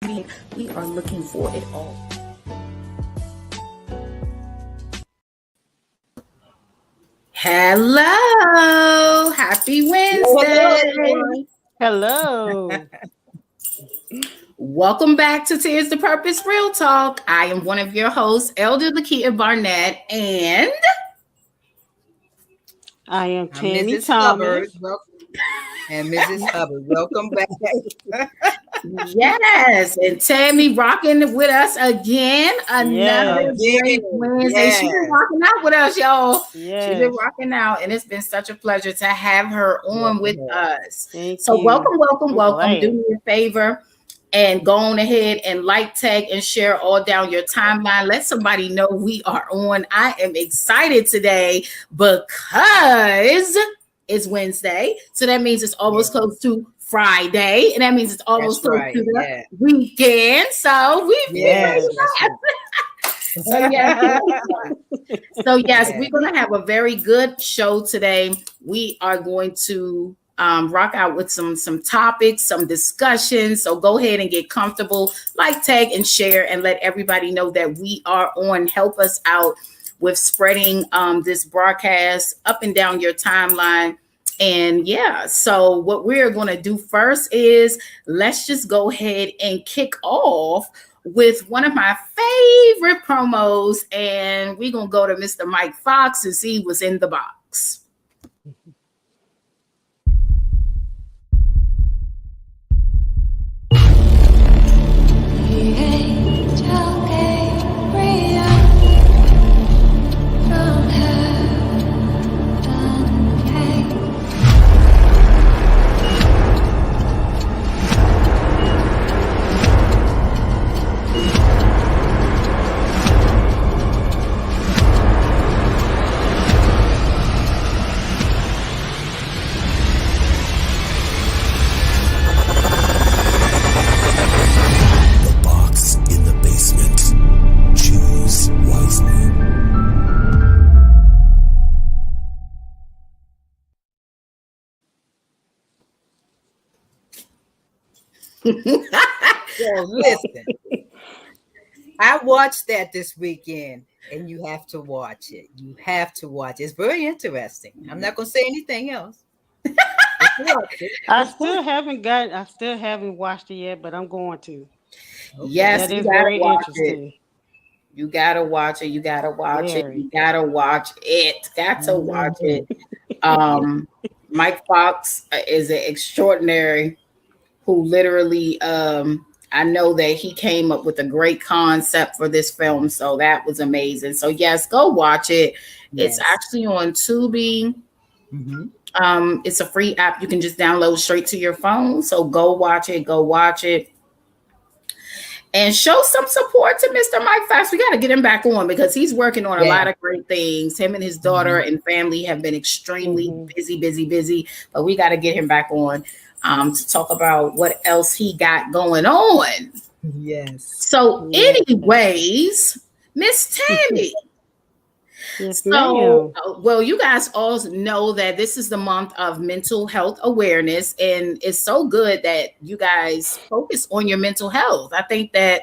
We are looking for it all. Hello. Happy Wednesday. Hello. Welcome back to Tears to Purpose Real Talk. I am one of your hosts, Elder Lakia Barnett, and I am Tammy Mrs. Thomas. Hubbard. And Mrs. Hubbard. Welcome back. yes, and Tammy rocking with us again. Another great Wednesday. Yes. She's been rocking out with us, y'all. Yes. She's been rocking out, and it's been such a pleasure to have her on with us. Thank so you. welcome. Glad. Do me a favor and go on ahead and like, tag, and share all down your timeline. Let somebody know we are on. I am excited today because it's Wednesday. So that means it's almost close to Friday. And that means it's almost close to the weekend. So we're going to have a very good show today. We are going to rock out with some topics, some discussions. So go ahead and get comfortable, like, tag, and share, and let everybody know that we are on. Help us out with spreading this broadcast up and down your timeline. And so what we're going to do first is let's just go ahead and kick off with one of my favorite promos. And we're going to go to Mr. Mike Fox and see what's in the box. Well, listen, I watched that this weekend, and you have to watch it. You have to watch it. It's very interesting. I'm not going to say anything else. I still haven't watched it yet, but I'm going to. Okay. Yes, that is very interesting. You gotta watch it. You gotta watch it. You gotta watch it. Got to watch it. Mike Fox is an extraordinary who literally I know that he came up with a great concept for this film. So that was amazing. So yes, go watch it. Yes. It's actually on Tubi. Mm-hmm. It's a free app you can just download straight to your phone. So go watch it. And show some support to Mr. Mike Fox. We got to get him back on because he's working on a lot of great things. Him and his daughter and family have been extremely busy. But we got to get him back on to talk about what else he got going on. Yes. So anyways, Miss Tammy. Yes, well, you guys all know that this is the month of mental health awareness, and it's so good that you guys focus on your mental health. I think that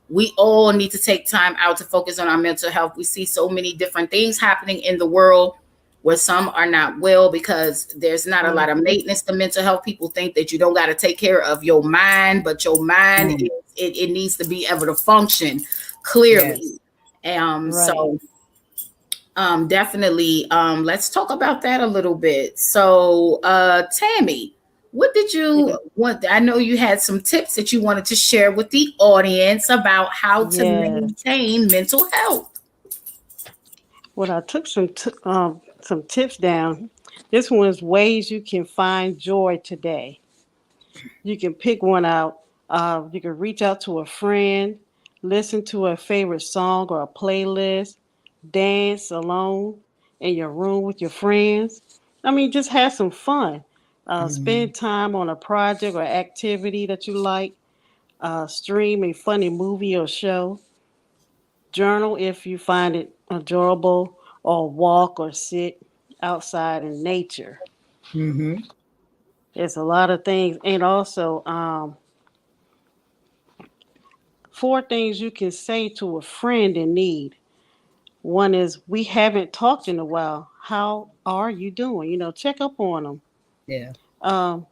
we all need to take time out to focus on our mental health. We see so many different things happening in the world where some are not well because there's not a lot of maintenance to mental health. People think that you don't got to take care of your mind, but your mind, it needs to be able to function clearly. So definitely. Let's talk about that a little bit. So, Tammy, what did you want? I know you had some tips that you wanted to share with the audience about how to maintain mental health. Well, I took some tips down. This one is ways you can find joy today. You can pick one out. You can reach out to a friend, listen to a favorite song or a playlist, dance alone in your room with your friends. I mean, just have some fun. Spend time on a project or activity that you like. Stream a funny movie or show. Journal if you find it enjoyable, or walk or sit outside in nature. There's a lot of things. And also, 4 things you can say to a friend in need. One is, we haven't talked in a while. How are you doing? Check up on them. Yeah. Um,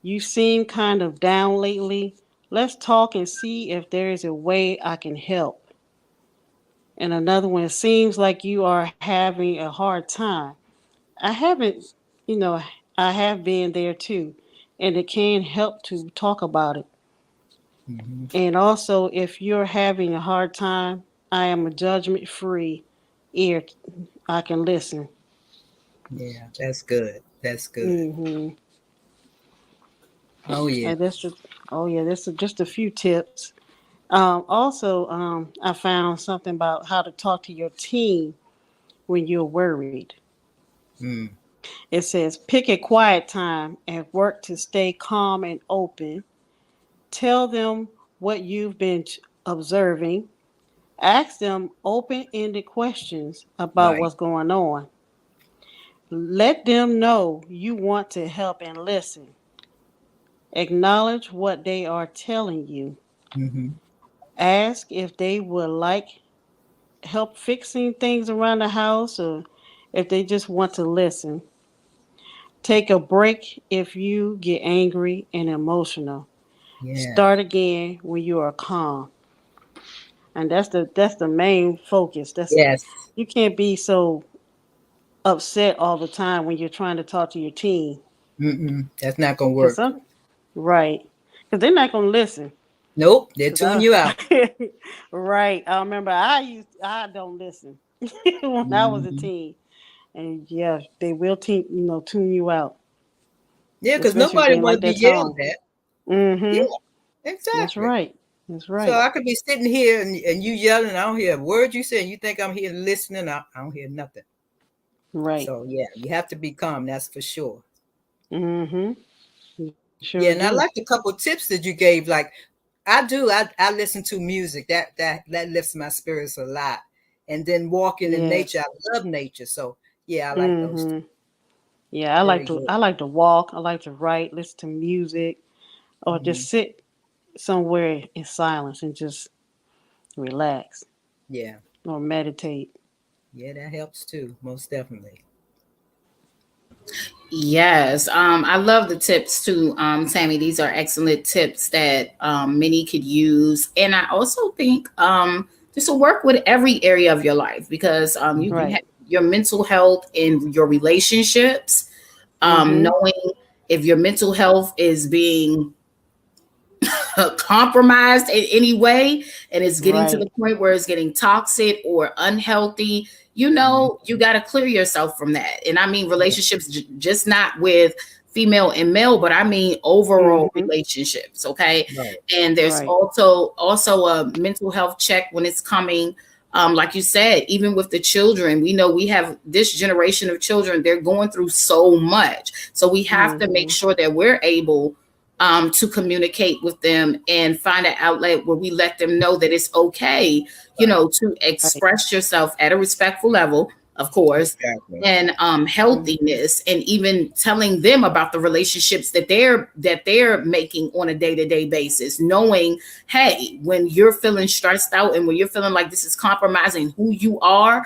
you seem kind of down lately. Let's talk and see if there is a way I can help. And another one, it seems like you are having a hard time. I haven't, you know, I have been there too. And it can help to talk about it. Hmm. And also, if you're having a hard time, I am a judgment free ear. I can listen. Yeah, that's good. That's good. Hmm. Oh yeah. And that's just, oh yeah, that's just a few tips. Also, I found something about how to talk to your team when you're worried. Mm. It says, pick a quiet time at work to stay calm and open. Tell them what you've been observing. Ask them open ended questions about Right. what's going on. Let them know you want to help and listen. Acknowledge what they are telling you. Hmm. Ask if they would like help fixing things around the house or if they just want to listen. Take a break if you get angry and emotional. Yeah. Start again when you are calm. And that's the main focus. That's Yes. You can't be so upset all the time when you're trying to talk to your team. Mm-mm. That's not gonna Cause work. some Right. Because they're not gonna listen. Nope. They Cause tune you out. right. I remember I don't listen when I was a Hmm. teen. And yeah, they will tune you out, Yeah, because especially if nobody they want to like be that yelled tone. at. Yeah, Mm-hmm. That's exactly. right. That's So right. I could be sitting here and you yelling, I don't hear a word you say, and you think I'm here listening, I don't hear nothing. Right. So yeah, you have to be calm, that's for sure. Mm-hmm. You sure Yeah, do. and I like a couple tips that you gave. Like I listen to music. That lifts my spirits a lot. And then walking in nature. Yes. I love nature. So yeah, I like those two. Mm-hmm. Yeah, I like Very to good. I like to walk. I like to write, listen to music, or Hmm. just sit somewhere in silence and just relax Yeah. or meditate. Yeah, that helps too, most definitely. Yes, I love the tips too, Tammy. These are excellent tips that many could use, and I also think this will work with every area of your life because you Right. have your mental health and your relationships. Mm-hmm. Knowing if your mental health is being compromised in any way and it's getting to Right. the point where it's getting toxic or unhealthy, Mhm. you got to clear yourself from that. And I mean Yeah. relationships, just not with female and male, but I mean overall Mm-hmm. relationships. Okay. Right. And there's Right. also a mental health check when it's coming. Like you said, even with the children, we know we have this generation of children, they're going through so much. So we have to make Mm-hmm. sure that we're able to communicate with them and find an outlet where we let them know that it's okay, Right. to Right. express yourself at a respectful level, of course, Exactly. and Mm-hmm. healthiness, and even telling them about the relationships that they're making on a day-to-day basis, knowing, hey, when you're feeling stressed out and when you're feeling like this is compromising who you are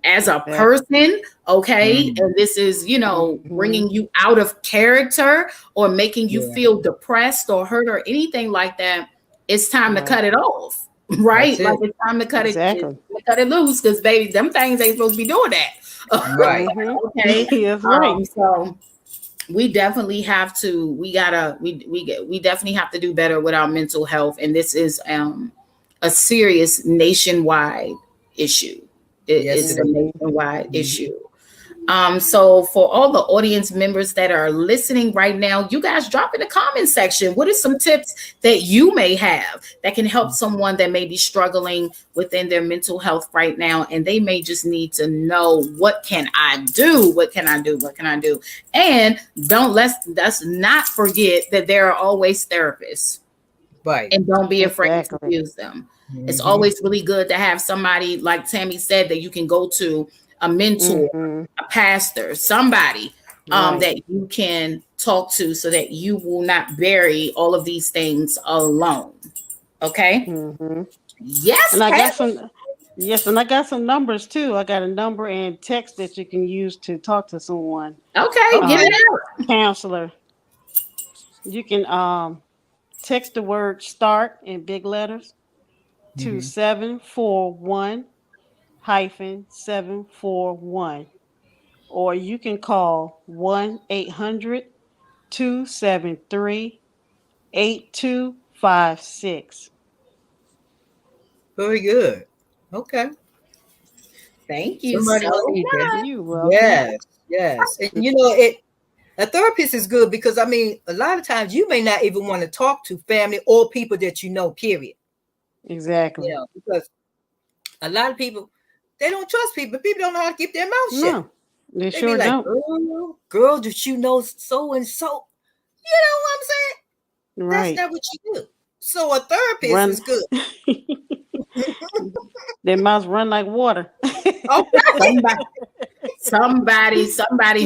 as a Exactly. person, okay, Mm. and this is Mm-hmm. bringing you out of character or making you Yeah. feel depressed or hurt or anything like that, it's time to Right. cut it off, That's right? Like it. it's time to Exactly. cut it loose because baby, them things ain't supposed to be doing that. Right. Mm-hmm. Okay. That's right. So we definitely have to we definitely have to do better with our mental health, and this is a serious nationwide issue. Yes, It's it a is. Mm-hmm. nationwide Mhm. issue. So for all the audience members that are listening right now, you guys drop in the comment section. What are some tips that you may have that can help someone that may be struggling within their mental health right now? And they may just need to know, what can I do? What can I do? What can I do? And let's not forget that there are always therapists, Right. and don't be afraid to Exactly. use them. It's Hmm. always really good to have somebody, like Tammy said, that you can go to, a mentor, Mm-hmm. a pastor, somebody Right. that you can talk to so that you will not bury all of these things alone. Okay. Mm-hmm. Yes. And I got some numbers too. I got a number and text that you can use to talk to someone. Okay. Give Okay. it out. Counselor. You can text the word start in big letters to 741 hyphen 741. Or you can call 1-800-273-8256. Very good. Okay. Thank you Somebody so need that. much. You're welcome. Yes, yes. And you know, a therapist is good because I mean, a lot of times you may not even want to talk to family or people that you know, period. Exactly. You know, because a lot of people they don't trust people. People don't know how to keep their mouth shut. No, they They be sure like, don't. girl, did you know so and so? You know what I'm saying? That's Right. not what you do. So a therapist Run. is good. Their mouths run like water. Okay. Somebody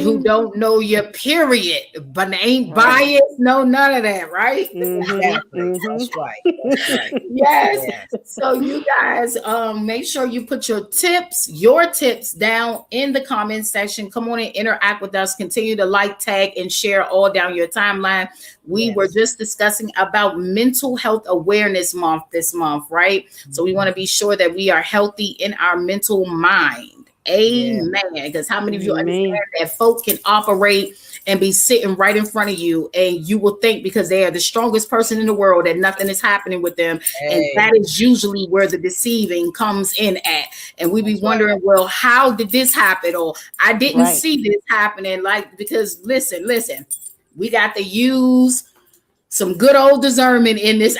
who don't know your period, but ain't Right. biased, no none of that, right? Exactly. Mm-hmm. That's right. That's right. Yes. Yes. So you guys make sure you put your tips down in the comment section. Come on and interact with us. Continue to like, tag, and share all down your timeline. We were Yes. just discussing about mental health awareness month this month, right? So we want to be sure that we are healthy in our mental mind. Amen. Because how many of you understand Amen. that folk can operate and be sitting right in front of you, and you will think because they are the strongest person in the world that nothing is happening with them. And Hey, that is usually where the deceiving comes in at. And we be that's right. wondering, well, how did this happen? Or I didn't Right. see this happening. Like, because listen, we got to use some good old discernment in this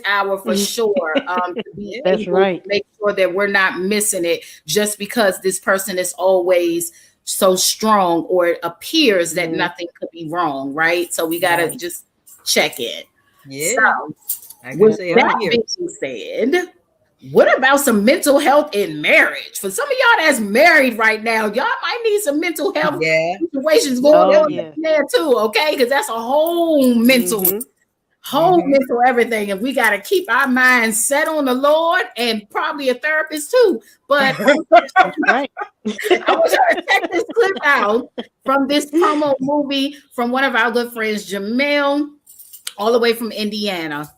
hour for sure, to be That's able right. to make sure that we're not missing it just because this person is always so strong, or it appears that nothing could be wrong, right? So we got to Right. just check in. Yeah. So I can with say that I'm here. being said, what about some mental health in marriage? For some of y'all that's married right now, y'all might need some mental health Yeah. situations going Oh on yeah. there too, okay? Because that's a whole mental everything, and we got to keep our minds set on the Lord, and probably a therapist too. But That's right. I want y'all to check this clip out from this promo movie from one of our good friends, Jamel, all the way from Indiana.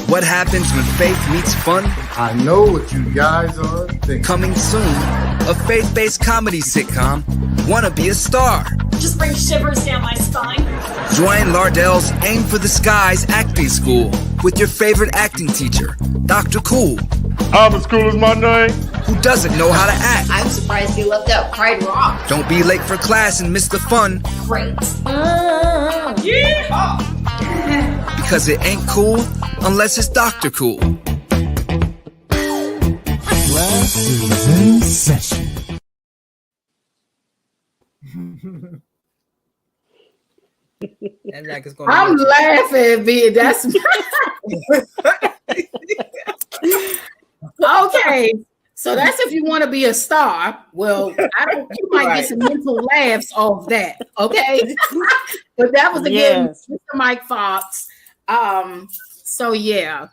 What happens when faith meets fun? I know what you guys are thinking. Coming soon, a faith-based comedy sitcom, Wanna Be a Star. Just bring shivers down my spine. Join Lardell's Aim for the Skies acting school with your favorite acting teacher, Dr. Cool, Albert School is my name. who doesn't know how to act. I'm surprised you left out Pride Rock. Don't be late for class and miss the fun, Great. because it ain't cool unless it's Dr. Cool. Class is in session. That's like it's gonna I'm be laughing, B. That's okay. So that's if you want to be a star. Well, you might get some mental laughs off that, okay? But that was again Yes. Mr. Mike Fox. So yeah.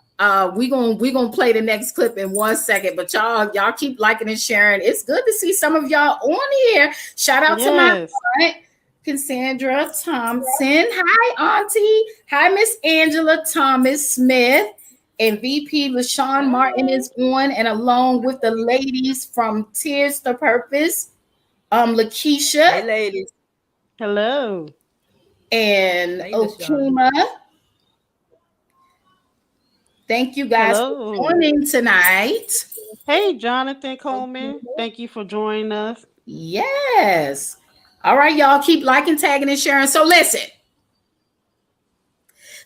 We gonna play the next clip in 1 second, but y'all keep liking and sharing. It's good to see some of y'all on here. Shout out to my aunt, Cassandra Thompson. Hi, Auntie. Hi, Miss Angela Thomas Smith. And VP LaShawn Martin is on, and along with the ladies from Tears to Purpose, Lakeisha. Hey, ladies. Hello. And Hey, LaShawn. Okima. Thank you guys Hello. for joining tonight. Hey, Jonathan Coleman. Thank you for joining us. Yes. All right, y'all keep liking, tagging, and sharing. So listen.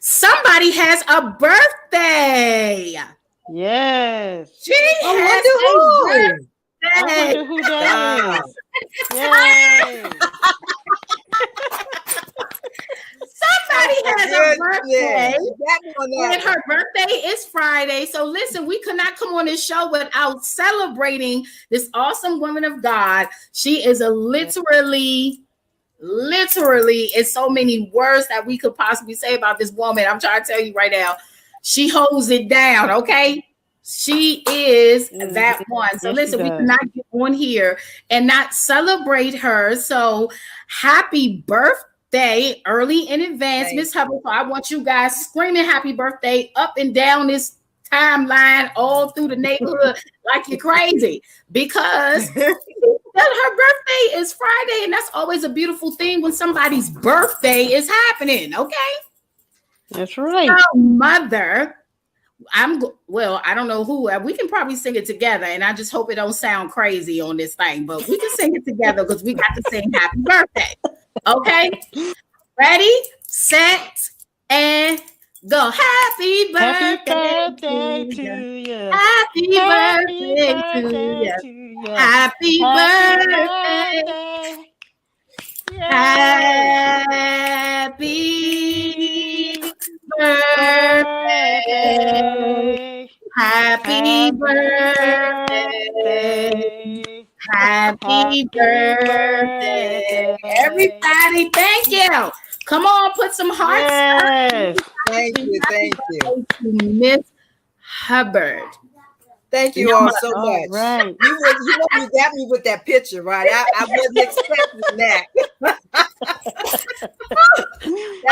Somebody has a birthday. Yes. She has I wonder who. I birthday. wonder who that is. Yay. Somebody has a birthday. Yeah. And her birthday is Friday. So listen, we could not come on this show without celebrating this awesome woman of God. She is a literally literally, it's so many words that we could possibly say about this woman. I'm trying to tell you right now, she holds it down. Okay. She is that one. So yes, listen, we cannot get on here and not celebrate her. So happy birthday early in advance, Miss Hubbard. So I want you guys screaming happy birthday up and down this timeline all through the neighborhood like you're crazy, because her birthday is Friday, and that's always a beautiful thing when somebody's birthday is happening. Okay. That's right. So, mother, I don't know who. We can probably sing it together, and I just hope it don't sound crazy on this thing, but we can sing it together because we got to sing happy birthday. Okay? Ready, set, and go. Happy birthday to you. Happy birthday to you. Happy birthday. Happy birthday. Happy birthday. Happy birthday. Everybody, thank you. Come on, put some hearts. Yes. Thank you. To Miss Hubbard. Thank you all so much. Right. You got me with that picture, right? I wasn't expecting that.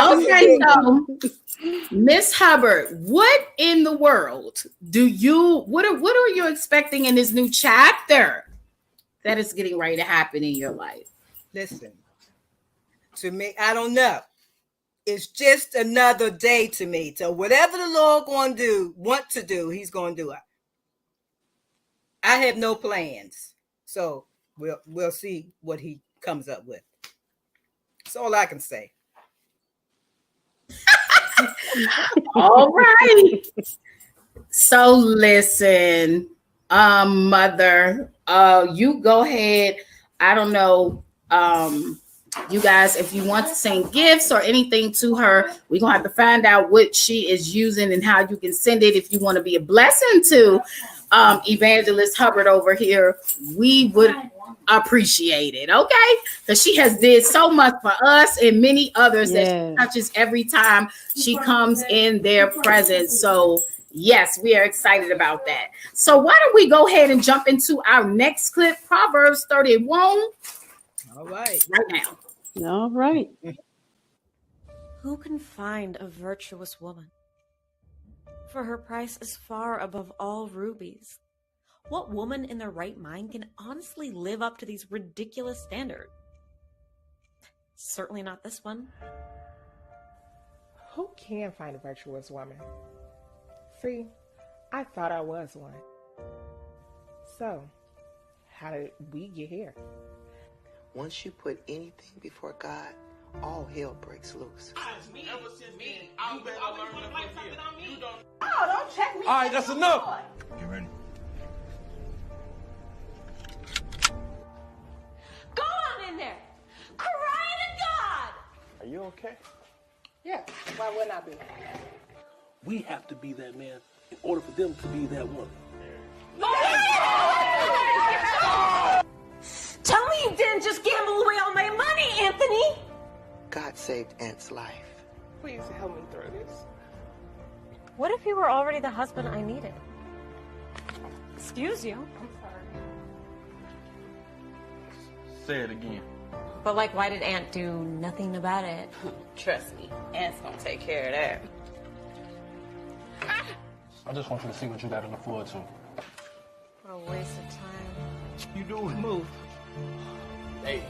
Okay, so Miss Hubbard, what in the world what are you expecting in this new chapter that is getting ready to happen in your life? Listen, to me, I don't know. It's just another day to me. So whatever the Lord want to do, he's going to do it. I have no plans. So we'll see what he comes up with. That's all I can say. All right. So listen, mother, you go ahead. I don't know. You guys, if you want to send gifts or anything to her, we're going to have to find out what she is using and how you can send it. If you want to be a blessing to Evangelist Hubbard over here, we would appreciate it. Okay. Because she has did so much for us and many others that she touches every time she comes in their presence. So yes, we are excited about that. So why don't we go ahead and jump into our next clip, Proverbs 31. All right. Right now. All right. Who can find a virtuous woman? For her price is far above all rubies. What woman in their right mind can honestly live up to these ridiculous standards? Certainly not this one. Who can find a virtuous woman? See, I thought I was one. So, how did we get here? Once you put anything before God, all hell breaks loose. Don't check me. All right, that's enough. You ready? Go on in there. Cry to God. Are you okay? Yeah, why wouldn't I be? We have to be that man in order for them to be that woman. Tell me you didn't just gamble away all my money, Anthony. God saved Aunt's life. Please help me through this. What if you were already the husband I needed? Excuse you. I'm sorry. Say it again. But why did Aunt do nothing about it? Trust me, Aunt's gonna take care of that. I just want you to see what you got to look forward to. What a waste of time. You do it. Move. Hey.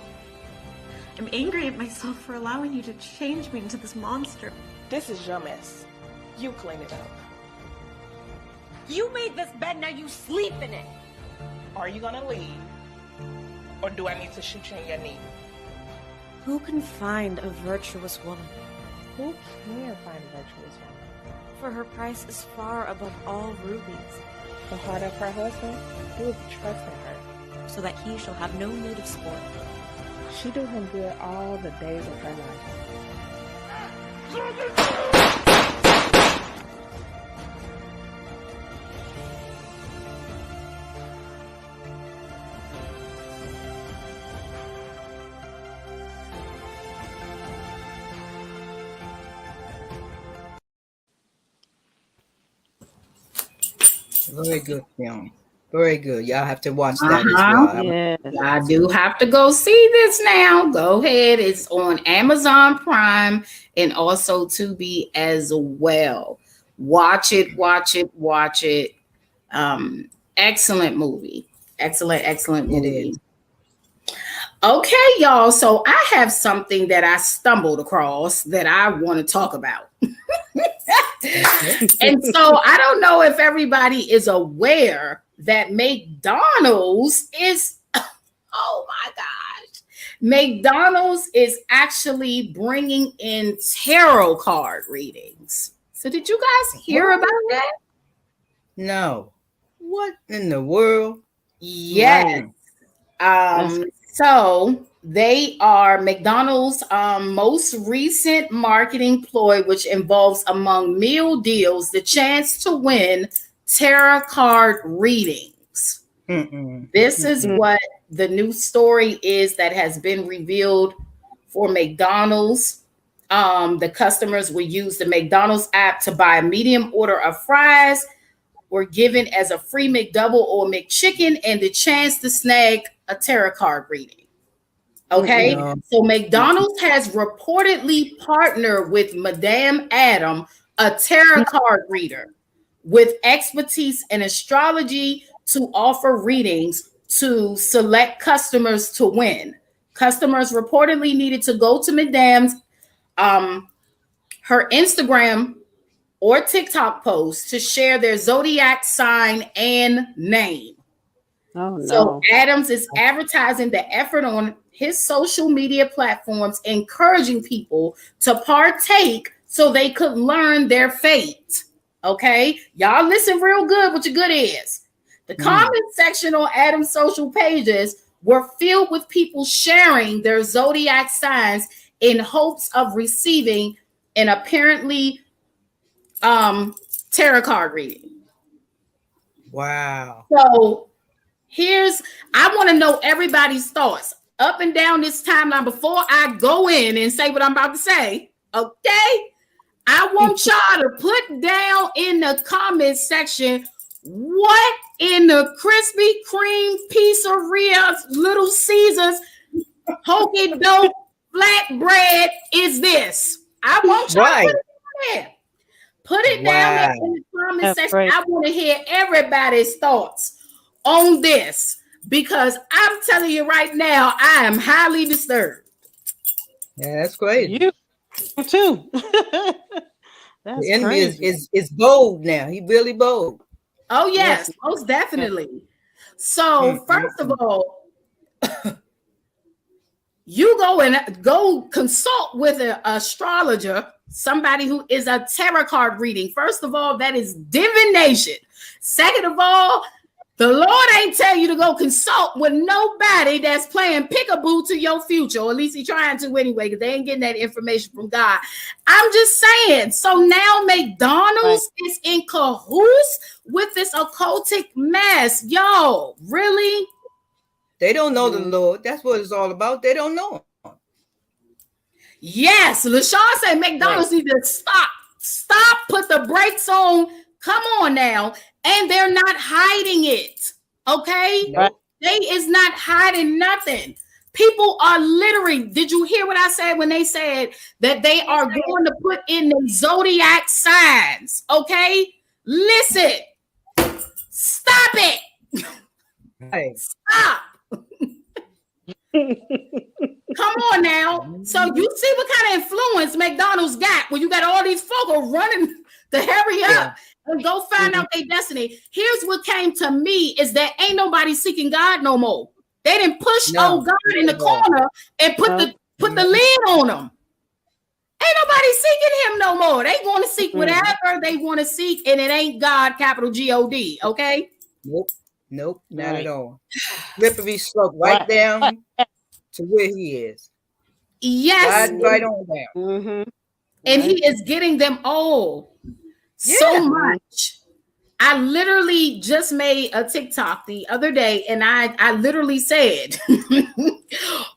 I'm angry at myself for allowing you to change me into this monster. This is your mess. You clean it up. You made this bed, now you sleep in it. Are you gonna leave? Or do I need to shoot you in your knee? Who can find a virtuous woman? Who can find a virtuous woman? For her price is far above all rubies. The heart of her husband, he will trust in her. So that he shall have no need of sport. She do him good all the days of her life. Very good film. Very good. Y'all have to watch that as well. Yes. I do have to go see this now. Go ahead. It's on Amazon Prime and also Tubi as well. Watch it, watch it, watch it. Excellent movie. Excellent movie. Okay, y'all. So I have something that I stumbled across that I want to talk about. And so I don't know if everybody is aware that McDonald's is, oh my gosh, McDonald's is actually bringing in tarot card readings. So did you guys hear about that? No. What in the world? Yes. So they are McDonald's most recent marketing ploy, which involves, among meal deals, the chance to win tarot card readings. This is what the new story is that has been revealed for McDonald's. The customers will use the McDonald's app to buy a medium order of fries, were given as a free McDouble or McChicken, and the chance to snag a tarot card reading. Okay, so McDonald's has reportedly partnered with Madame Adam, a tarot card reader with expertise in astrology, to offer readings to select customers to win. Customers reportedly needed to go to Madame's her Instagram or TikTok post to share their zodiac sign and name. Oh, no. So Adams is advertising the effort on his social media platforms, encouraging people to partake so they could learn their fate. Okay, y'all listen real good what your good is. The comment section on Adam's social pages were filled with people sharing their zodiac signs in hopes of receiving an apparently tarot card reading. Wow. So I want to know everybody's thoughts up and down this timeline before I go in and say what I'm about to say. Okay, I want y'all to put down in the comment section what in the Krispy Kreme pizzeria, Little Caesars, hokey doke flatbread is this. I want y'all to put it there. Put it down there in the comment section. Right. I want to hear everybody's thoughts on this, because I'm telling you right now, I am highly disturbed. Yeah, that's great. You too. That's the enemy crazy. is bold now. He really bold. Oh yes, most definitely. So first of all, you go consult with an astrologer, somebody who is a tarot card reading. First of all, that is divination. Second of all, the Lord ain't tell you to go consult with nobody that's playing peekaboo to your future, or at least he's trying to anyway, because they ain't getting that information from God. I'm just saying. So now McDonald's is in cahoots with this occultic mess. Yo, really? They don't know the Lord. That's what it's all about. They don't know him. Yes, LaShawn said McDonald's need to stop, put the brakes on. Come on now. And they're not hiding it. Okay? Nope. They is not hiding nothing. People are literally, did you hear what I said when they said that they are going to put in the zodiac signs? Okay? Listen. Stop it. Hey. Stop. Come on now. So you see what kind of influence McDonald's got when you got all these folk running to hurry up and go find out their destiny. Here's what came to me is that ain't nobody seeking God no more. They didn't push old God in the corner and put the lid on them. Ain't nobody seeking him no more. They want to seek whatever they want to seek, and it ain't God, capital G-O-D, okay? Nope, not at all. Slippery slope right down to where he is. Yes. Right on down. And he is getting them all so much. I literally just made a TikTok the other day, and I literally said,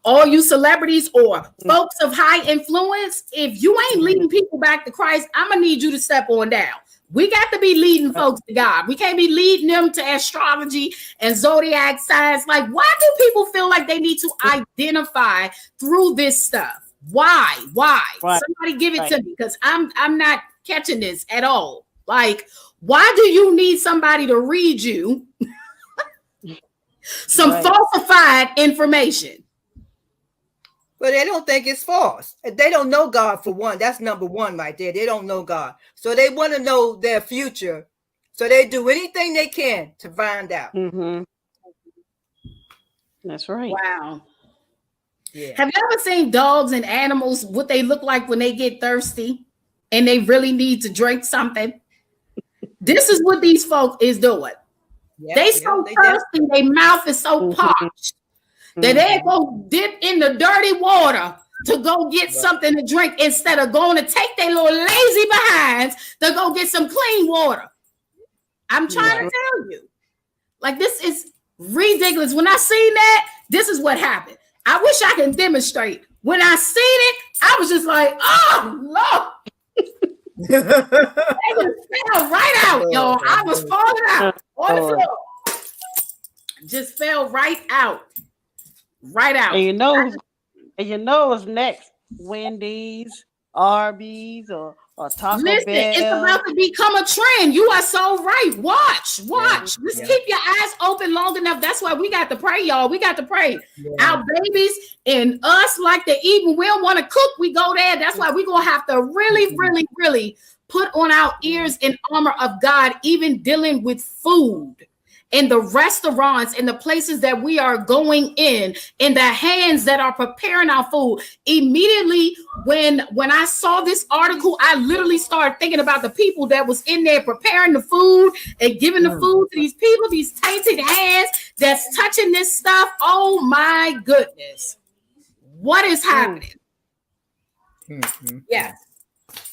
all you celebrities or folks of high influence, if you ain't leading people back to Christ, I'm gonna need you to step on down, We got to be leading folks to God. We can't be leading them to astrology and zodiac signs. Like, why do people feel like they need to identify through this stuff? Why? Right. Somebody give it to me, because I'm not catching this at all. Like, why do you need somebody to read you some falsified information? But they don't think it's false. They don't know God, for one. That's number one right there. They don't know God. So they want to know their future. So they do anything they can to find out. Mm-hmm. That's right. Wow. Yeah. Have you ever seen dogs and animals, what they look like when they get thirsty and they really need to drink something? This is what these folk is doing. Yep, they so thirsty, their mouth is so parched that they go dip in the dirty water to go get something to drink instead of going to take their little lazy behinds to go get some clean water. I'm trying to tell you. Like, this is ridiculous. When I seen that, this is what happened. I wish I can demonstrate. When I seen it, I was just like, oh, Lord. They just fell right out, y'all. I was falling out on the floor. Just fell right out. Right out. And you know what's next? Wendy's, Arby's, or Taco Bell. It's about to become a trend. You are so right. Watch. Just keep your eyes open long enough. That's why we got to pray, y'all. We got to pray. Our babies and us like to eat. When we don't want to cook, we go there. That's why we're going to have to really, really, really put on our ears and armor of God, even dealing with food. In the restaurants, in the places that we are going in the hands that are preparing our food. Immediately when I saw this article, I literally started thinking about the people that was in there preparing the food and giving the food to these people, these tainted hands that's touching this stuff. Oh my goodness. What is happening? Mm-hmm. Yes,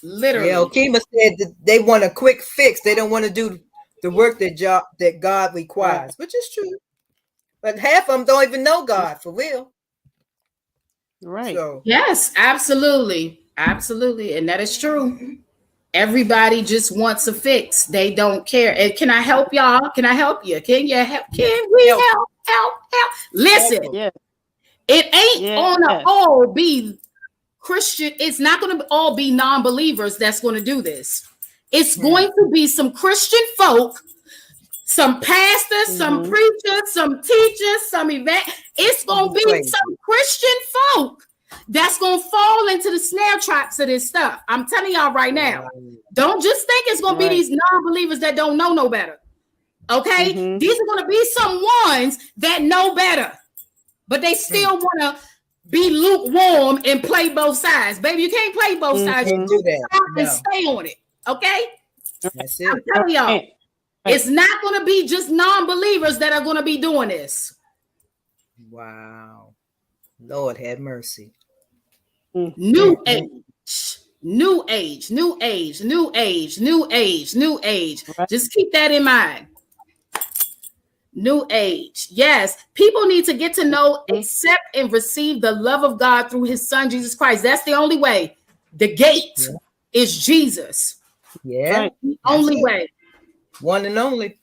literally. Yeah, Okima said that they want a quick fix. They don't want to do the work that God requires, which is true. But half of them don't even know God for real. Right. So. Yes, absolutely. Absolutely. And that is true. Everybody just wants a fix. They don't care. And can I help y'all? Can I help you? Can you help? Can we help? Listen, it ain't gonna all be Christian. It's not gonna all be non-believers that's gonna do this. It's going to be some Christian folk, some pastors, some preachers, some teachers, some event. It's going to be some Christian folk that's going to fall into the snare traps of this stuff. I'm telling y'all right now. Don't just think it's going to be these non-believers that don't know no better. Okay? These are going to be some ones that know better, but they still want to be lukewarm and play both sides. Baby, you can't play both sides. You do that. And stay on it. Okay, that's it. I'm telling y'all, it's not going to be just non-believers that are going to be doing this. Wow, Lord have mercy. New age, new age, new age, new age, new age, new age. Just keep that in mind. New age. Yes, people need to get to know, accept, and receive the love of God through His Son Jesus Christ. That's the only way. The gate is Jesus. Yeah, the only way. One and only.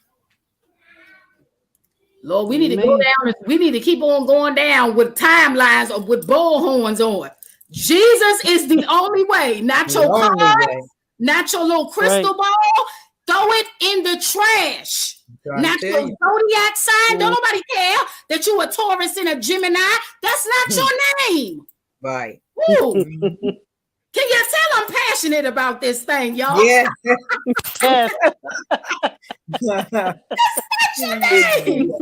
Lord, we need to go down. We need to keep on going down with timelines or with bullhorns on. Jesus is the only way. Not your cards, not your little crystal ball. Throw it in the trash. Not your zodiac sign. Don't nobody care that you a Taurus and a Gemini. That's not your name. Right. Can you tell I'm passionate about this thing, y'all? Yeah. That's not your name.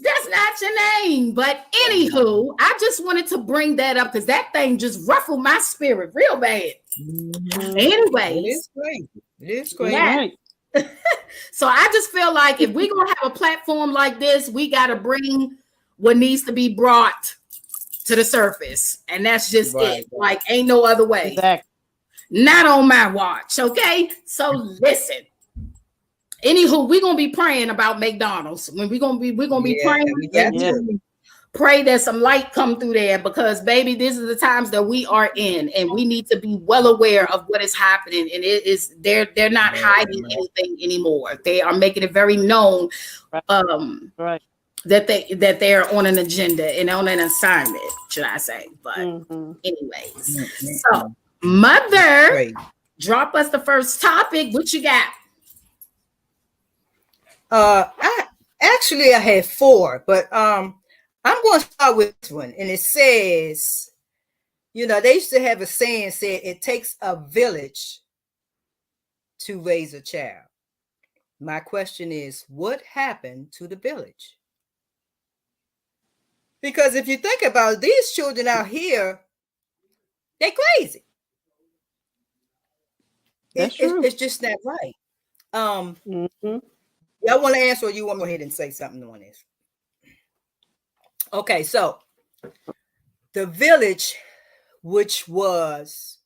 That's not your name. But anywho, I just wanted to bring that up because that thing just ruffled my spirit real bad. Anyways. It is crazy. It is crazy. Yeah. So I just feel like if we're going to have a platform like this, we got to bring what needs to be brought to the surface, and that's just it. Like, ain't no other way. Exactly. Not on my watch. Okay, so listen. Anywho, we're gonna be praying about McDonald's. When we're gonna be praying. pray that some light come through there, because baby, these are the times that we are in, and we need to be well aware of what is happening. And it is they're not hiding anything anymore. They are making it very known Right. that they are on an agenda and on an assignment, should I say. But anyways, so Mother, drop us the first topic. What you got? I had 4, but I'm going to start with this one, and it says, they used to have a saying said it takes a village to raise a child. My question is, what happened to the village? Because if you think about it, these children out here, they're crazy. It's just not right. Y'all want to answer, or you want to go ahead and say something on this? Okay, so the village, which was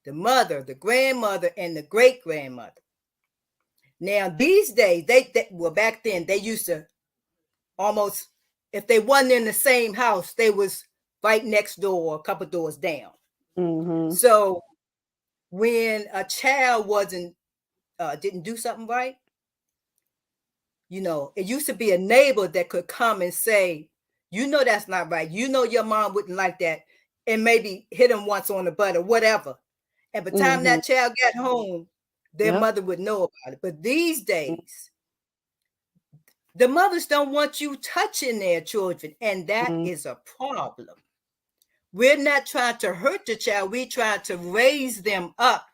the mother, the grandmother, and the great-grandmother. Now, these days, back then, they used to almost, if they wasn't in the same house, they was right next door, a couple doors down. So when a child didn't do something right, it used to be a neighbor that could come and say, that's not right. Your mom wouldn't like that, and maybe hit him once on the butt or whatever. And by the time that child got home, their mother would know about it. But these days, the mothers don't want you touching their children, and that is a problem. We're not trying to hurt the child. We're trying to raise them up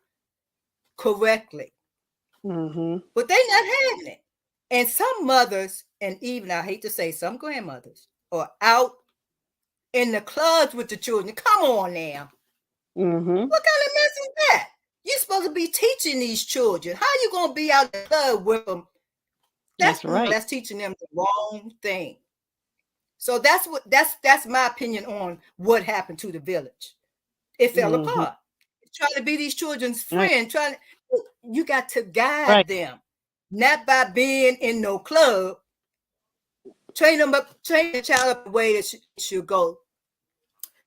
correctly. But they're not having it. And some mothers, and even, I hate to say, some grandmothers are out in the clubs with the children. Come on now. What kind of mess is that? You're supposed to be teaching these children. How you going to be out in the club with them? That's right. That's teaching them the wrong thing. So that's my opinion on what happened to the village. It fell apart. Trying to be these children's friend. You got to guide them. Not by being in no club. Train the child up the way that should go.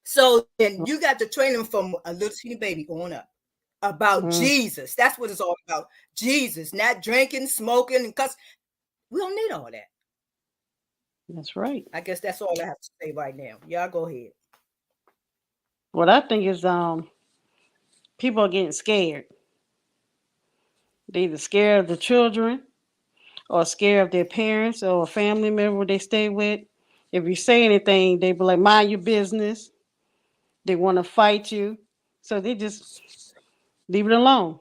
So then you got to train them from a little teeny baby on up about Jesus. That's what it's all about. Jesus, not drinking, smoking, and cuss. We don't need all that. That's right. I guess that's all I have to say right now. Y'all go ahead. What I think is people are getting scared. They're either scared of the children or scared of their parents or a family member they stay with. If you say anything, they be like, mind your business. They want to fight you. So they just leave it alone.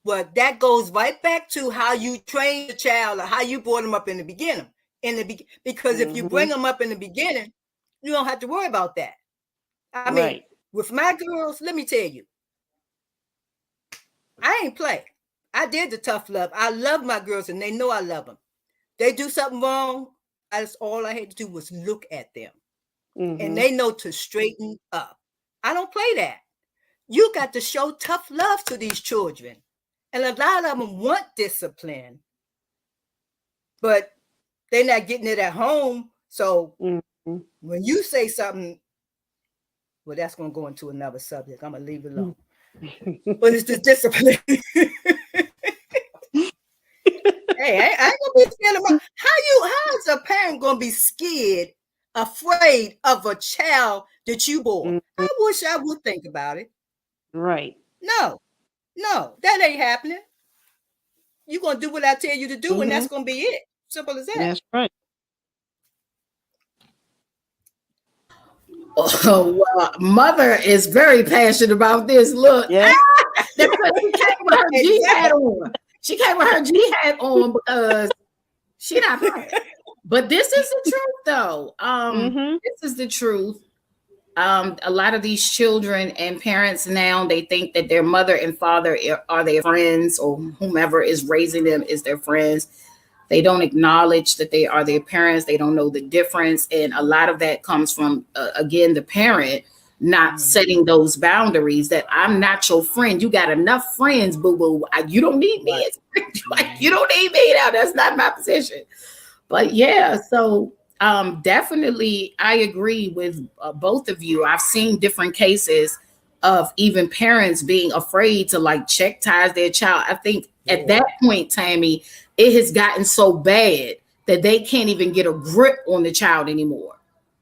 But that goes right back to how you train the child or how you brought them up in the beginning. Because if you bring them up in the beginning, you don't have to worry about that. I mean, with my girls, let me tell you, I ain't play. I did the tough love. I love my girls, and they know I love them. They do something wrong, that's all I had to do was look at them. And they know to straighten up. I don't play that. You got to show tough love to these children. And a lot of them want discipline, but they're not getting it at home. So when you say something, well, that's going to go into another subject. I'm going to leave it alone. But it's the discipline. Hey, I ain't gonna be scared about how is a parent gonna be scared, afraid of a child that you bore? I wish I would think about it. Right. No, that ain't happening. You're gonna do what I tell you to do, and that's gonna be it. Simple as that. That's right. Oh, well, Mother is very passionate about this. Look, yeah. She came with her G hat on. She came with her G hat on because she not playing. But this is the truth, though. This is the truth. A lot of these children and parents now, they think that their mother and father are their friends, or whomever is raising them is their friends. They don't acknowledge that they are their parents. They don't know the difference. And a lot of that comes from, again, the parent not setting those boundaries that I'm not your friend. You got enough friends, boo-boo. You don't need me. Like, you don't need me now. That's not my position. But yeah, so Definitely, I agree with both of you. I've seen different cases of even parents being afraid to like check ties their child. I think at that point, Tammy, it has gotten so bad that they can't even get a grip on the child anymore.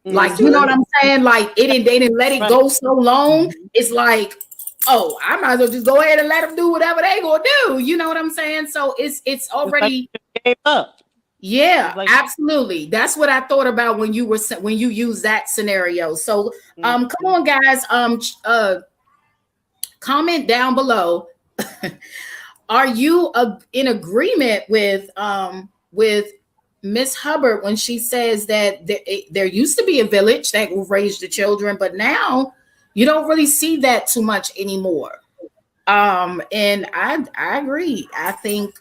Like, you know what I'm saying? Like they didn't let it go so long. It's like, oh, I might as well just go ahead and let them do whatever they gonna do. You know what I'm saying? So it's already gave up. Yeah, absolutely. That's what I thought about when you use that scenario. So come on, guys. Comment down below. Are you in agreement with Miss Hubbard when she says that there used to be a village that will raise the children, but now you don't really see that too much anymore? And I agree. I think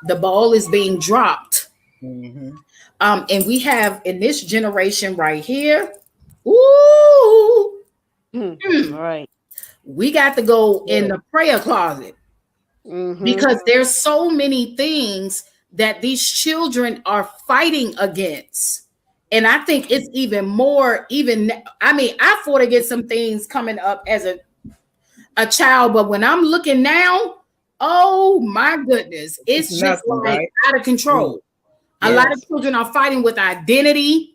the ball is being dropped. And we have in this generation right here, ooh, right. We got to go in the prayer closet because there's so many things that these children are fighting against. And I think it's even more, I fought against some things coming up as a child, but when I'm looking now, oh my goodness, it's just like out of control. A lot of children are fighting with identity.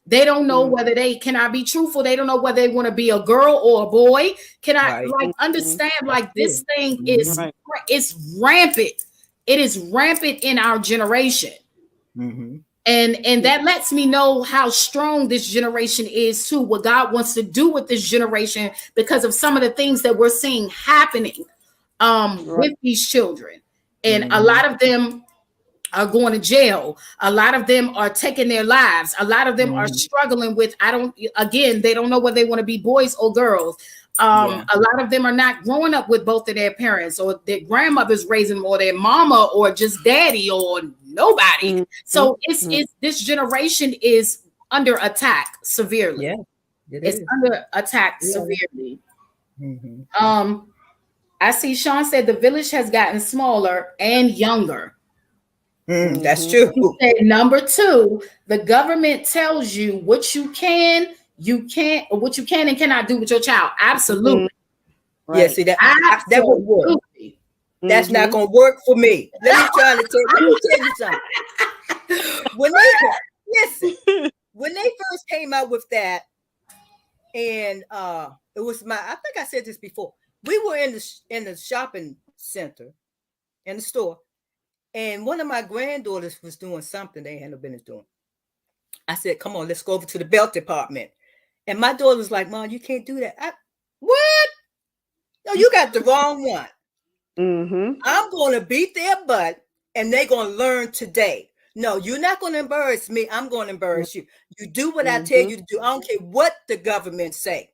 They don't know whether can I be truthful? They don't know whether they want to be a girl or a boy. Can I understand like this thing is it's rampant. It is rampant in our generation. And that lets me know how strong this generation is too, what God wants to do with this generation because of some of the things that we're seeing happening with these children. And a lot of them are going to jail. A lot of them are taking their lives. A lot of them are struggling with, they don't know whether they want to be boys or girls. A lot of them are not growing up with both of their parents or their grandmothers raising them or their mama or just daddy or nobody. So this generation is under attack severely. Yeah, it's under attack severely. I see Sean said the village has gotten smaller and younger. That's true. Number 2, the government tells you what you can, or what you can and cannot do with your child. Absolutely. Yeah, see that won't work. That's not gonna work for me. Let me tell you something. When they first came out with that, and it was I think I said this before. We were in the shopping center, in the store. And one of my granddaughters was doing something they had no business doing. I said, come on, let's go over to the belt department. And my daughter was like, Mom, you can't do that. What? No, you got the wrong one. I'm going to beat their butt and they're going to learn today. No, you're not going to embarrass me. I'm going to embarrass you. You do what I tell you to do. I don't care what the government say.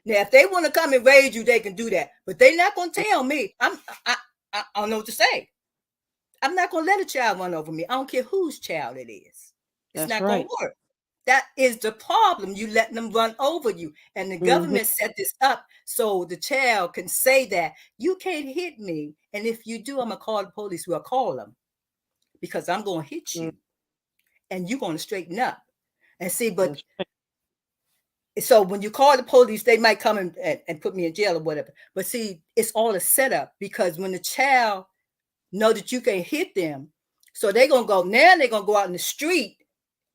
Now, if they want to come and raise you, they can do that. But they're not going to tell me. I don't know what to say. I'm not going to let a child run over me. I don't care whose child it is. It's not going to work. That is the problem. You letting them run over you. And the government set this up so the child can say that you can't hit me. And if you do, I'm going to call the police. We'll call them because I'm going to hit you and you're going to straighten up. And see, but so when you call the police, they might come and put me in jail or whatever. But see, it's all a setup because when the child know that you can hit them, so they're gonna go out in the street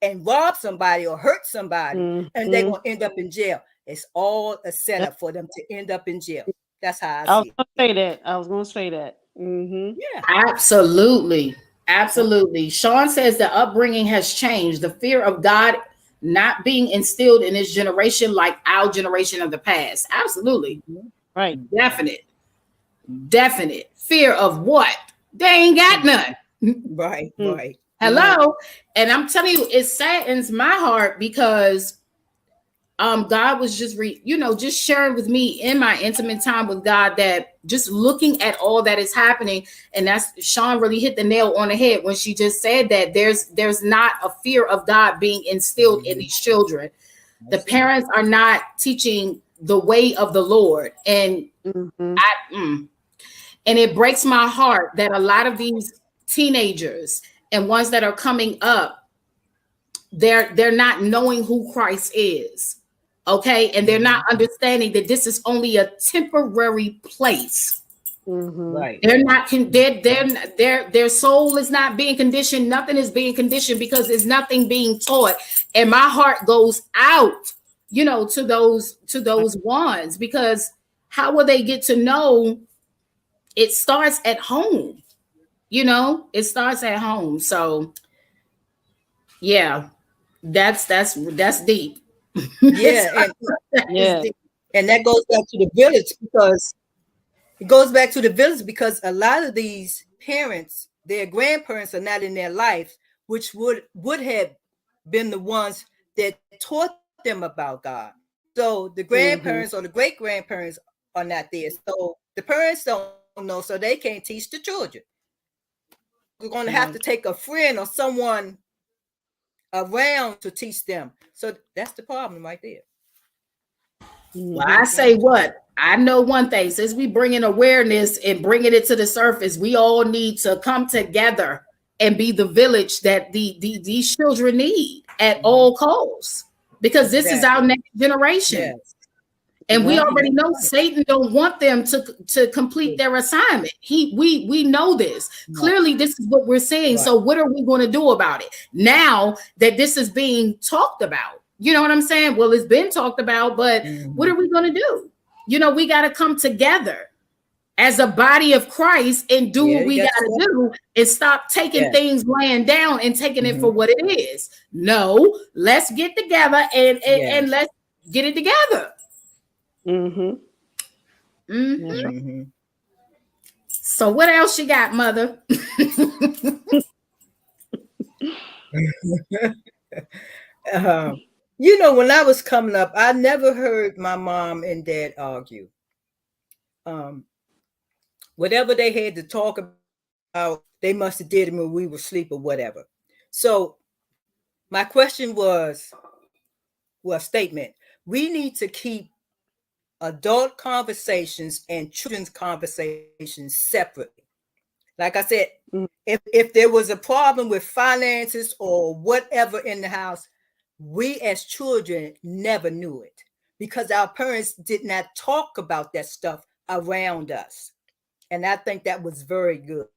and rob somebody or hurt somebody, and they're gonna end up in jail. It's all a setup for them to end up in jail. That's how I see it. I was gonna say that. Yeah, absolutely. Sean says the upbringing has changed. The fear of God not being instilled in this generation like our generation of the past. Absolutely. Right. Definite fear of what? They ain't got none. Right. Hello. And I'm telling you, it saddens my heart because God was just just sharing with me in my intimate time with God that just looking at all that is happening, and that's Sean really hit the nail on the head when she just said that there's not a fear of God being instilled in these children. The parents are not teaching the way of the Lord, and and it breaks my heart that a lot of these teenagers and ones that are coming up they're not knowing who Christ is. Okay, and they're not understanding that this is only a temporary place. Right. They're not their soul is not being conditioned. Nothing is being conditioned because there's nothing being taught. And my heart goes out, to those ones, because how will they get to know? It starts at home. It starts at home. So yeah, that's deep. Yeah, and that goes back to the village, because a lot of these parents, their grandparents are not in their life, which would have been the ones that taught them about God. So the grandparents or the great grandparents are not there. So the parents don't know, so they can't teach the children. We're going to have to take a friend or someone around to teach them. So that's the problem right there. Well, I say what? I know one thing. Since we bring in awareness and bringing it to the surface, we all need to come together and be the village that these children need at all costs, because this is our next generation. Yes. And we already know Satan don't want them to complete their assignment. We know this. Clearly, this is what we're saying. So what are we going to do about it now that this is being talked about? You know what I'm saying? Well, it's been talked about, but what are we going to do? We got to come together as a body of Christ and do what we got to do, and stop taking things laying down and taking it for what it is. No, let's get together and let's get it together. So what else you got, Mother? When I was coming up, I never heard my mom and dad argue. Whatever they had to talk about, they must have did it when we were asleep or whatever. So my question was a statement. We need to keep adult conversations and children's conversations separately. Like I said, if there was a problem with finances or whatever in the house, we as children never knew it because our parents did not talk about that stuff around us. And I think that was very good.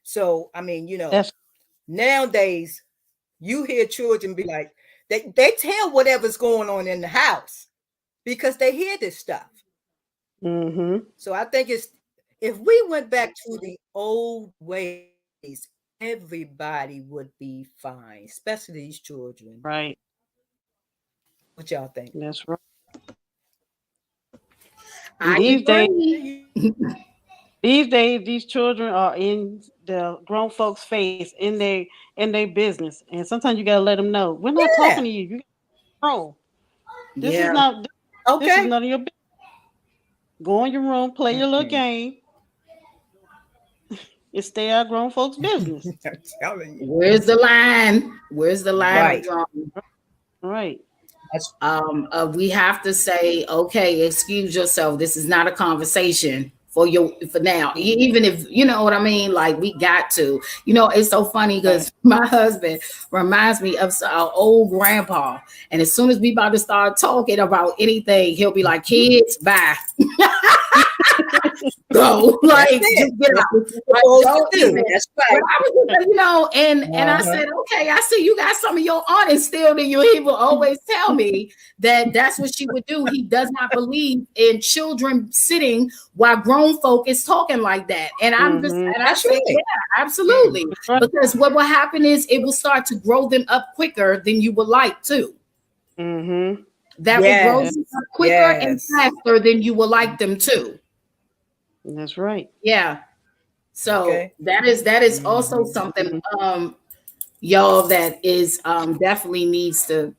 So, I mean, nowadays you hear children be like, they tell whatever's going on in the house because they hear this stuff. So I think if we went back to the old ways, everybody would be fine, especially these children. Right. What y'all think? That's right. These days, these children are in the grown folks' face, in their business, and sometimes you gotta let them know we're not talking to you. You grown. This is not okay. This is none of your business. Go in your room, play your little game, and stay out grown folks' business. I'm telling you. Where's the line? Where's the line? Right. We have to say, okay, excuse yourself. This is not a conversation for now. Even if you know what I mean, like we got to. It's so funny because my husband reminds me of our old grandpa, and as soon as we about to start talking about anything, he'll be like, "Kids, bye." Go, like, just get out. That's right. And I said, okay, I see you got some of your aunt instilled in you. He will always tell me that that's what she would do. He does not believe in children sitting while grown folk is talking like that. And I'm just, and I said, yeah, absolutely. Because what will happen is it will start to grow them up quicker than you would like to. That will grow them up quicker and faster than you would like them to. That's right. Yeah. So that is also something, y'all, that is definitely needs to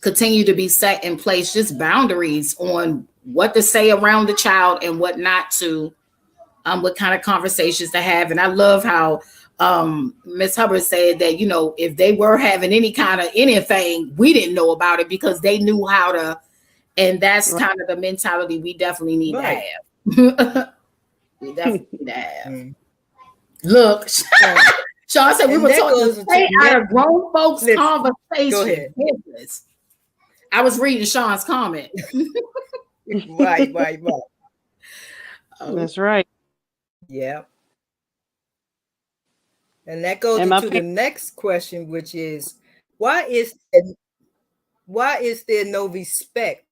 continue to be set in place. Just boundaries on what to say around the child and what not to, what kind of conversations to have. And I love how Miss Hubbard said that, if they were having any kind of anything, we didn't know about it because they knew how to. And that's kind of the mentality we definitely need to have. We definitely need to have. Look, Sean said we And were that talking goes to into stay the out next- of grown folks' Listen, conversation. go ahead. Goodness. I was reading Sean's comment. Right. That's right. Yeah. And that goes into the next question, which is why is there no respect,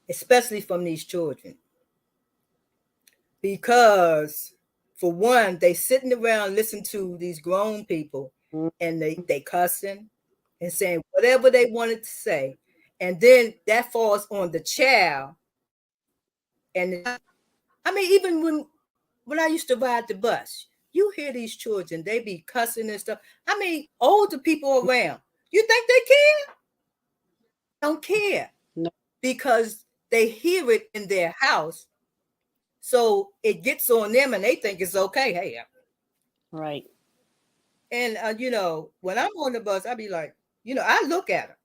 especially from these children? Because for one, they sitting around listening to these grown people and they cussing and saying whatever they wanted to say. And then that falls on the child. And I mean, even when I used to ride the bus, you hear these children, they be cussing and stuff. I mean, older people around. You think they care? Don't care. No. Because they hear it in their house. So it gets on them and they think it's okay. Hey. Right. And, you know, when I'm on the bus, I be like, you know, I look at them.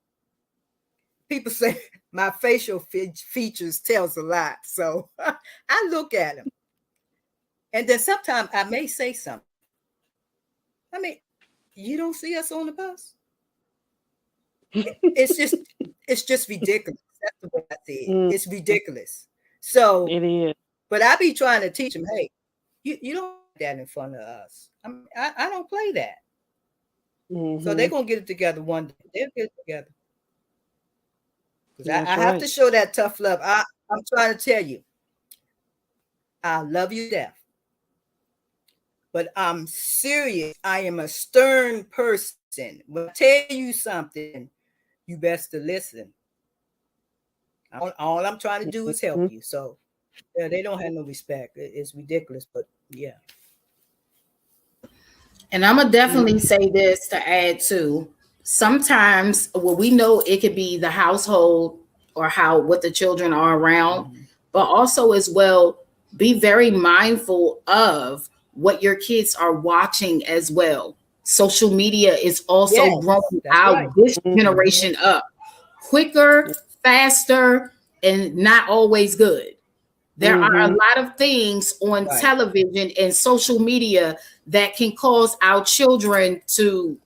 People say my facial features tells a lot. So I look at them. And then sometimes I may say something. I mean, you don't see us on the bus? It's just ridiculous. That's the way I see it. It's ridiculous. So it is. But I be trying to teach them, hey, you don't do that in front of us. I don't play that. So they're gonna get it together one day. They'll get it together. Because I have to show that tough love. I'm trying to tell you, I love you to death. But I'm serious. I am a stern person. When I tell you something, you best to listen. All I'm trying to do is help you. So yeah, they don't have no respect. It's ridiculous, but yeah. And I'm gonna definitely say this to add to. Sometimes, well, we know it could be the household or what the children are around, but also as well, be very mindful of what your kids are watching as well. Social media is also growing this generation up quicker, faster, and not always good. There are a lot of things on television and social media that can cause our children to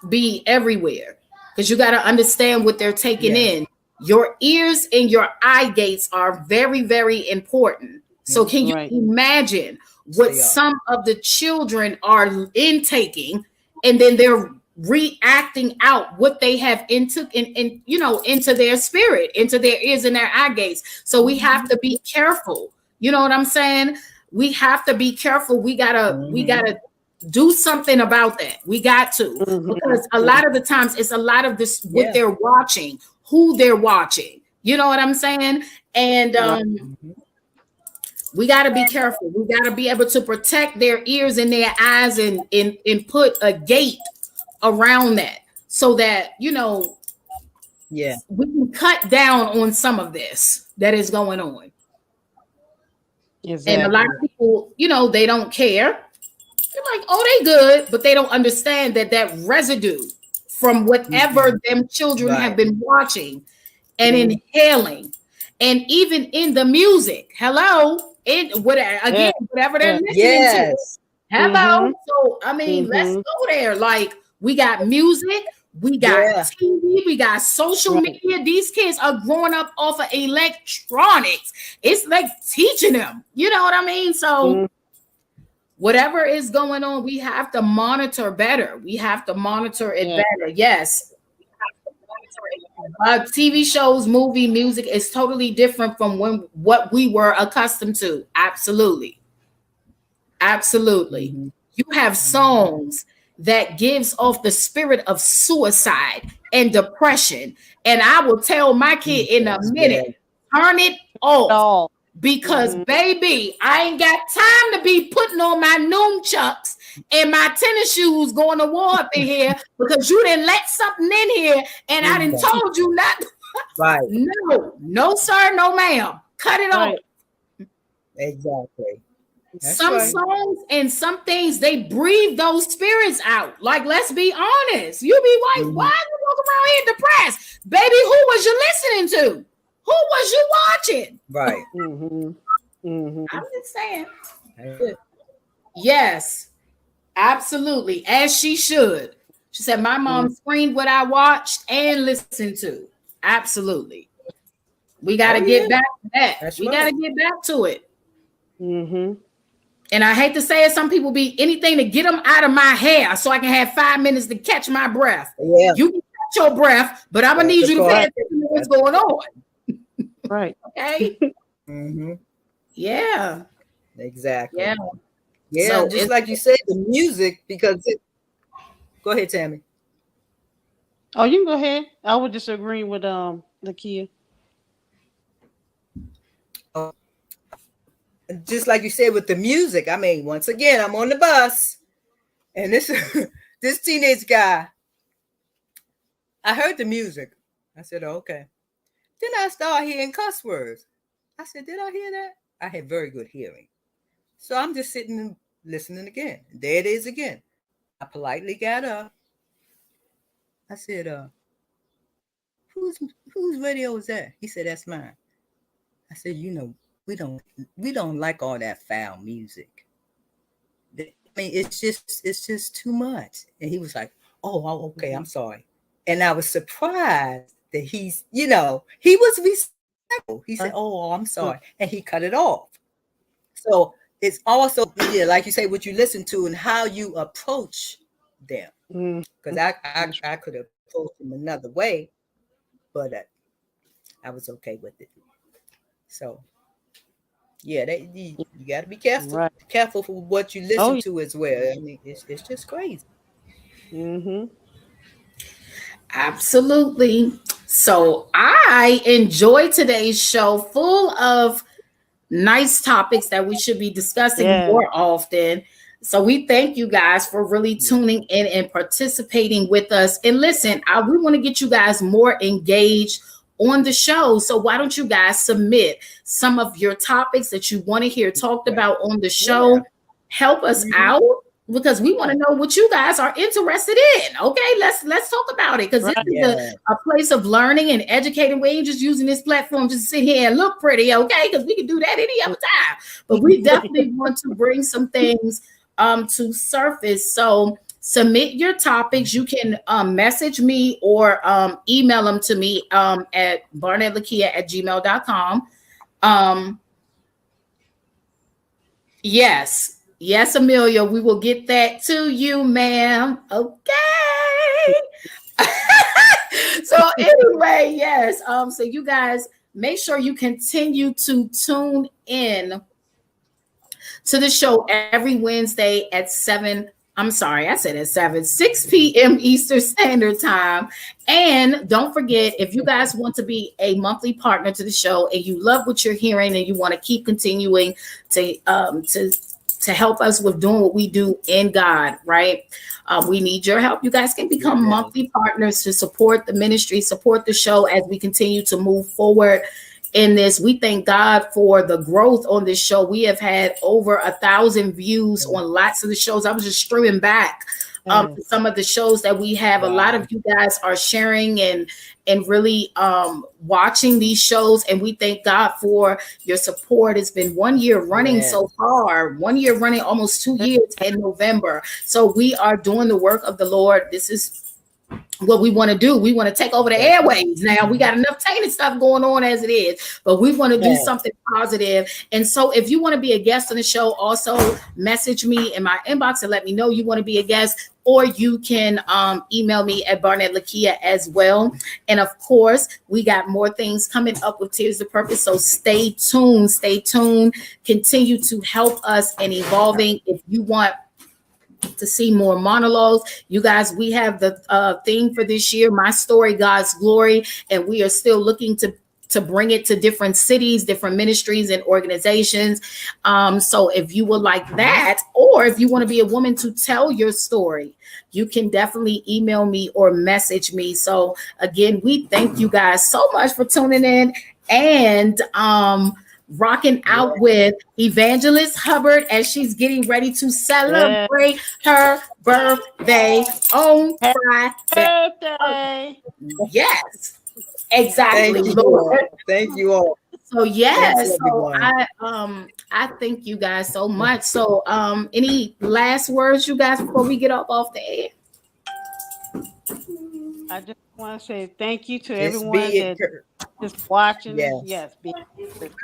be everywhere, because you got to understand what they're taking in. Your ears and your eye gates are very, very important. So can you imagine what some of the children are intaking, and then they're reacting out what they have into their spirit, into their ears and their eye gates. So we have to be careful. You know what I'm saying? We have to be careful. We gotta do something about that. We got to, because a lot of the times it's a lot of this what they're watching, who they're watching. You know what I'm saying? And we got to be careful. We got to be able to protect their ears and their eyes and put a gate around that, so that, you know, we can cut down on some of this that is going on. Exactly. And a lot of people, you know, they don't care. They're like, oh, they good, but they don't understand that residue from whatever them children have been watching and inhaling, and even in the music. Hello, whatever they're listening to. Hello. So I mean, let's go there. Like, we got music, we got TV, we got social media. These kids are growing up off of electronics. It's like teaching them. You know what I mean? So whatever is going on, we have to monitor better. We have to monitor it better. Yes. TV shows, movie, music is totally different from what we were accustomed to. Absolutely. Absolutely. You have songs that gives off the spirit of suicide and depression. And I will tell my kid in a minute, turn it off. Because baby, I ain't got time to be putting on my nunchucks and my tennis shoes going to war up in here because you didn't let something in here and I didn't told you not. Right. No, sir, no, ma'am. Cut it off. Exactly. Some songs and some things, they breathe those spirits out. Like, let's be honest. You be like, why you walk around here depressed? Baby, who was you listening to? Who was you watching? Right. I'm just saying. Yes, absolutely. As she should. She said, my mom screened what I watched and listened to. Absolutely. We got to get back to that. That's we right. got to get back to it. Mm-hmm. And I hate to say it, some people be anything to get them out of my hair so I can have 5 minutes to catch my breath. Yeah. You can catch your breath, but I'm going to need you to pay attention to what's going on. Right. Okay. Mm-hmm. Yeah. Exactly. Yeah. Yeah, So just like you said, the music, because go ahead, Tammy. Oh, you can go ahead. I would just agree with Lakia. Just like you said with the music, I mean, once again, I'm on the bus, and this this teenage guy, I heard the music. I said, oh, okay. Then I started hearing cuss words. I said, did I hear that? I had very good hearing. So I'm just sitting and listening again. There it is again. I politely got up. I said, whose radio is that? He said, that's mine. I said, we don't like all that foul music. I mean, it's just too much. And he was like, oh, okay, I'm sorry. And I was surprised that he was respectful. He said, oh, I'm sorry. And he cut it off. So it's also, like you say, what you listen to and how you approach them. Because I could have approached them another way, but I was okay with it. So, yeah, you got to be careful for what you listen to as well. I mean, it's just crazy. Mm-hmm. Absolutely. So I enjoyed today's show, full of nice topics that we should be discussing more often. So we thank you guys for really tuning in and participating with us. And listen, we want to get you guys more engaged on the show. So why don't you guys submit some of your topics that you want to hear talked about on the show? Help us out, because we want to know what you guys are interested in. Okay, let's talk about it, because this is a place of learning and educating. We ain't just using this platform just to sit here and look pretty, okay? Because we can do that any other time. But we definitely want to bring some things to surface. So submit your topics. You can message me or email them to me at barnettlakia@gmail.com. Yes, Amelia, we will get that to you, ma'am. Okay. So anyway, yes. So you guys make sure you continue to tune in to the show every Wednesday at 7. I'm sorry, I said at 6 p.m. Eastern Standard Time. And don't forget, if you guys want to be a monthly partner to the show and you love what you're hearing and you want to keep continuing to help us with doing what we do in God, right? We need your help. You guys can become monthly partners to support the ministry, support the show as we continue to move forward in this. We thank God for the growth on this show. We have had over 1,000 views on lots of the shows. I was just streaming back some of the shows that we have. A lot of you guys are sharing and really watching these shows, and we thank God for your support. It's been 1 year running so far, 1 year running, almost 2 years in November. So we are doing the work of the Lord. This is what we want to do. We want to take over the airwaves now. We got enough tainted stuff going on as it is, but we want to do something positive. And so if you want to be a guest on the show, also message me in my inbox and let me know you want to be a guest, or you can email me at Barnett Lakia as well. And of course, we got more things coming up with Tears of Purpose. So stay tuned, continue to help us in evolving. If you want to see more monologues, you guys, we have the theme for this year, My Story, God's Glory, and we are still looking to bring it to different cities, different ministries and organizations. So if you would like that, or if you want to be a woman to tell your story, you can definitely email me or message me. So again, we thank you guys so much for tuning in and rocking out with Evangelist Hubbard as she's getting ready to celebrate her birthday on Friday. Yes, exactly. Thank you all. So yes, Thanks, so everyone. I thank you guys so much. So any last words, you guys, before we get off the air? I just want to say thank you to Just everyone be that encouraged. is watching us. Yes. Yes, be encouraged.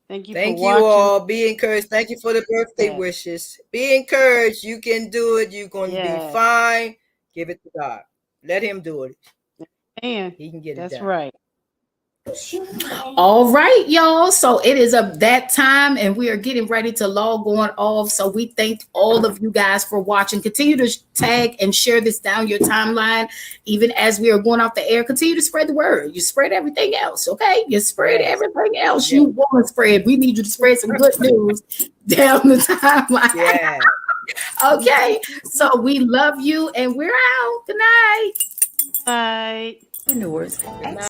Thank you for Thank you watching. all. Be encouraged. Thank you for the birthday Yes. wishes. Be encouraged. You can do it. You're going to be Yes. fine. Give it to God. Let him do it. And He can get it that's done. right. All right, y'all. So it is of that time, and we are getting ready to log on off. So we thank all of you guys for watching. Continue to tag and share this down your timeline, even as we are going off the air. Continue to spread the word. You spread everything else, okay? You spread everything else. You want to spread. We need you to spread some good news down the timeline. Yeah. Okay. So we love you, and we're out. Good night. Bye. Entrepreneurs.